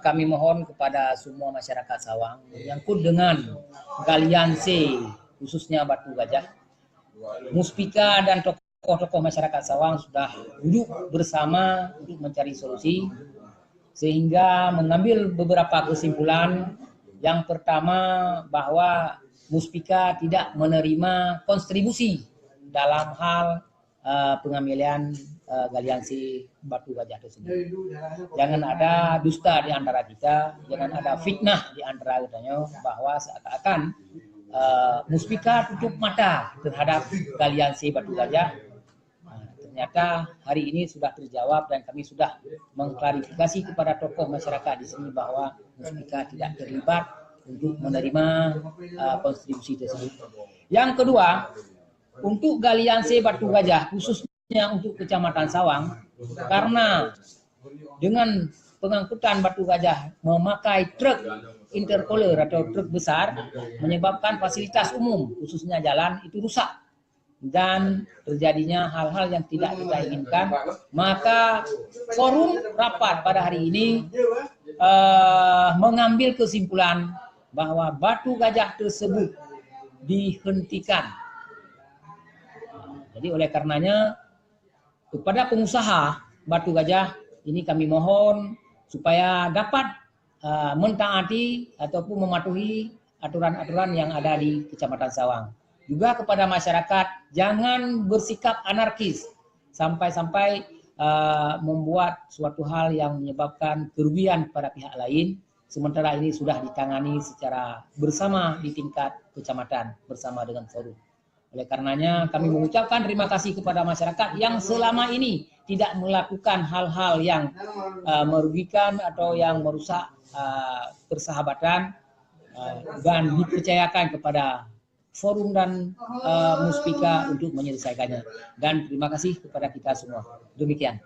Kami mohon kepada semua masyarakat Sawang menyangkut dengan Galian C, khususnya Batu Gajah, Muspika dan tokoh-tokoh masyarakat Sawang sudah duduk bersama untuk mencari solusi, sehingga mengambil beberapa kesimpulan. Yang pertama, bahwa Muspika tidak menerima kontribusi dalam hal pengambilan galiansi Batu Gajah tersebut. Jangan ada dusta di antara kita, jangan ada fitnah di antara kita, bahwa seakan-akan Muspika tutup mata terhadap galiansi Batu Gajah. Ternyata hari ini sudah terjawab dan kami sudah mengklarifikasi kepada tokoh masyarakat di sini bahwa Muspika tidak terlibat untuk menerima kontribusi tersebut. Yang kedua, untuk galiansi Batu Gajah khususnya untuk Kecamatan Sawang, karena dengan pengangkutan Batu Gajah memakai truk intercooler atau truk besar, menyebabkan fasilitas umum khususnya jalan itu rusak dan terjadinya hal-hal yang tidak kita inginkan. Maka forum rapat pada hari ini mengambil kesimpulan bahwa Batu Gajah tersebut dihentikan. Jadi oleh karenanya kepada pengusaha Batu Gajah ini kami mohon supaya dapat mentaati ataupun mematuhi aturan-aturan yang ada di Kecamatan Sawang. Juga kepada masyarakat jangan bersikap anarkis sampai-sampai membuat suatu hal yang menyebabkan kerugian pada pihak lain. Sementara ini sudah ditangani secara bersama di tingkat kecamatan bersama dengan forum. Oleh karenanya kami mengucapkan terima kasih kepada masyarakat yang selama ini tidak melakukan hal-hal yang merugikan atau yang merusak persahabatan dan dipercayakan kepada forum dan Muspika untuk menyelesaikannya. Dan terima kasih kepada kita semua. Demikian.